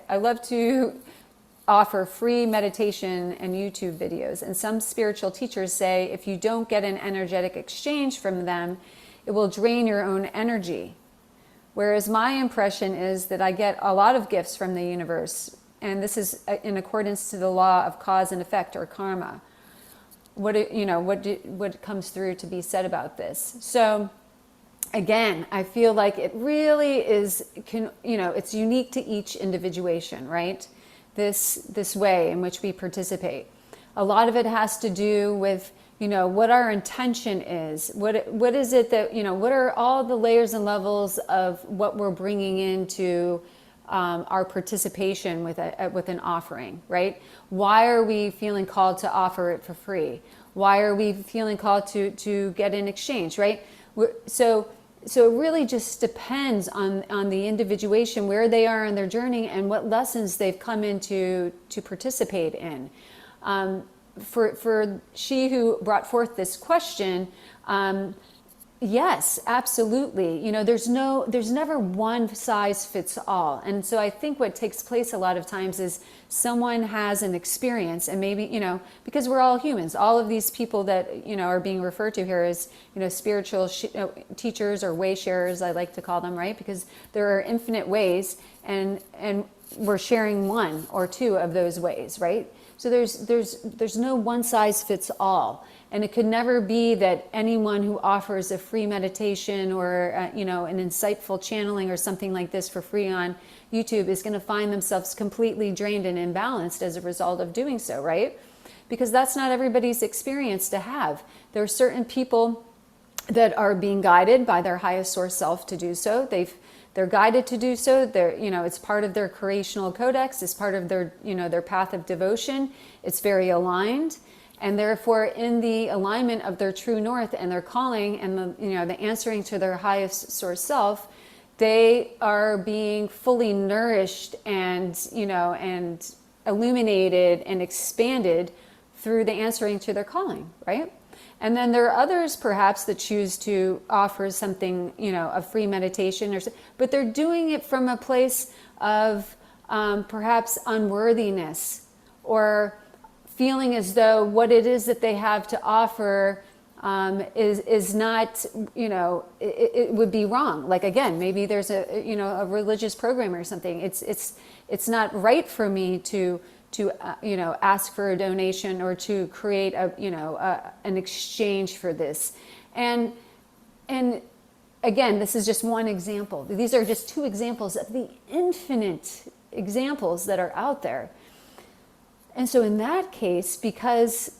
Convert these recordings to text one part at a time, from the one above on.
I love to offer free meditation and YouTube videos. And some spiritual teachers say if you don't get an energetic exchange from them, it will drain your own energy. Whereas my impression is that I get a lot of gifts from the universe. And this is in accordance to the law of cause and effect, or karma. What comes through to be said about this? So again, I feel like it really is, it's unique to each individuation, right? This way in which we participate. A lot of it has to do with, what our intention is. What is it that, what are all the layers and levels of what we're bringing into our participation with an offering, right? Why are we feeling called to offer it for free? Why are we feeling called to get an exchange, right? So it really just depends on the individuation, where they are in their journey, and what lessons they've come into to participate in. For she who brought forth this question, yes, absolutely. there's never one size fits all. And so I think what takes place a lot of times is someone has an experience, and maybe, because we're all humans, all of these people that, are being referred to here as, spiritual teachers or way sharers, I like to call them, right? Because there are infinite ways, and we're sharing one or two of those ways, right? So there's no one size fits all. And it could never be that anyone who offers a free meditation or an insightful channeling or something like this for free on YouTube is going to find themselves completely drained and imbalanced as a result of doing so, right? Because that's not everybody's experience to have. There are certain people that are being guided by their highest source self to do so. They're guided to do so. It's part of their creational codex. It's part of their, their path of devotion. It's very aligned. And therefore, in the alignment of their true north and their calling and the answering to their highest source self, they are being fully nourished and and illuminated and expanded through the answering to their calling, right? And then there are others perhaps that choose to offer something, a free meditation, but they're doing it from a place of perhaps unworthiness, or feeling as though what it is that they have to offer is not, it would be wrong. Like, again, maybe there's a religious program or something. It's not right for me to ask for a donation or to create an exchange for this. And again, this is just one example. These are just two examples of the infinite examples that are out there. And so in that case, because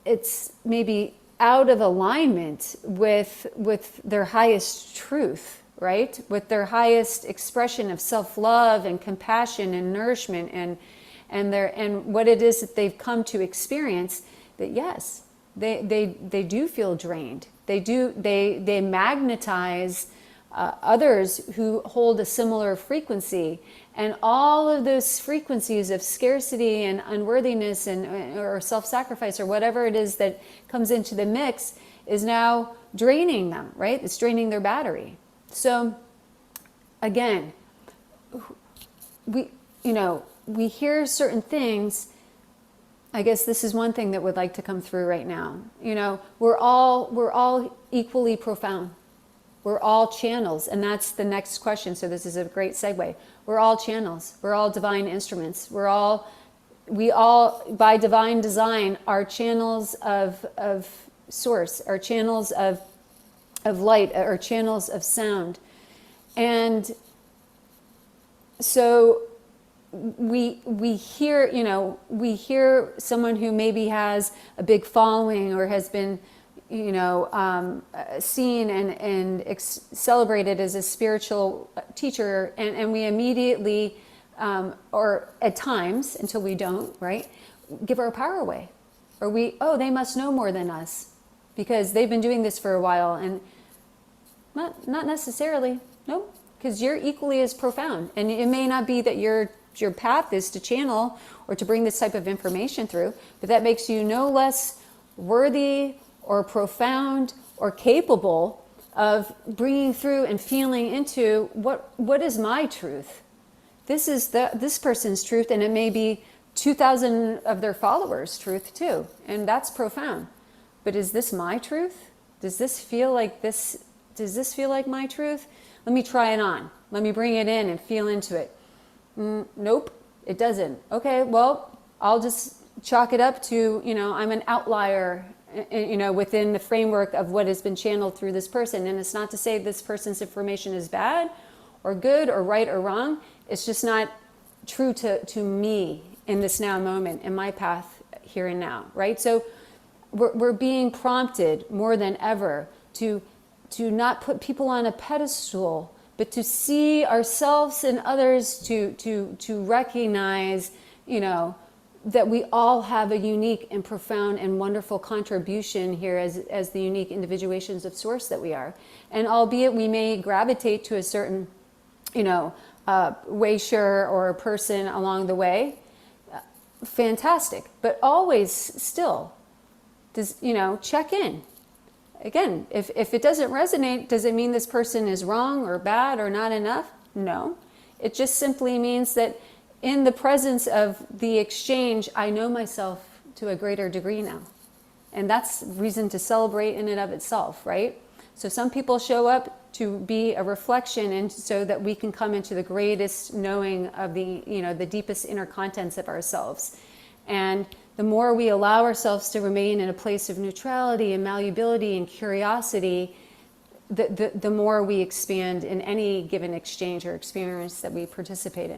it's maybe out of alignment with their highest truth, right? With their highest expression of self-love and compassion and nourishment and what it is that they've come to experience, that yes, they do feel drained. They magnetize others who hold a similar frequency. And all of those frequencies of scarcity and unworthiness or self-sacrifice or whatever it is that comes into the mix is now draining them, right? It's draining their battery. So again, we hear certain things. I guess this is one thing that would like to come through right now. We're all equally profound. We're all channels, and that's the next question. So this is a great segue. We're all channels. We're all divine instruments. We all, by divine design, are channels of source, are channels of light, are channels of sound. And so we hear someone who maybe has a big following or has been seen and celebrated as a spiritual teacher, and we immediately, or at times, until we don't, right, give our power away. Or they must know more than us because they've been doing this for a while. And not necessarily, nope, because you're equally as profound. And it may not be that your path is to channel or to bring this type of information through, but that makes you no less worthy or profound or capable of bringing through and feeling into what is my truth. this is this person's truth, and it may be 2,000 of their followers' truth too, and that's profound. But is this my truth? Does this feel like this? Does this feel like my truth? Let me try it on. Let me bring it in and feel into it. Nope, it doesn't. Okay, well, I'll just chalk it up to, I'm an outlier, within the framework of what has been channeled through this person. And it's not to say this person's information is bad or good or right or wrong. It's just not true to me in this now moment, in my path here and now, right? So we're being prompted more than ever to not put people on a pedestal, but to see ourselves and others, to recognize, that we all have a unique and profound and wonderful contribution here as the unique individuations of Source that we are. And albeit we may gravitate to a certain, way-share or person along the way, fantastic. But always still, check in. Again, if it doesn't resonate, does it mean this person is wrong or bad or not enough? No. It just simply means that in the presence of the exchange, I know myself to a greater degree now. And that's reason to celebrate in and of itself, right? So some people show up to be a reflection, and so that we can come into the greatest knowing of the deepest inner contents of ourselves. And the more we allow ourselves to remain in a place of neutrality and malleability and curiosity, the more we expand in any given exchange or experience that we participate in.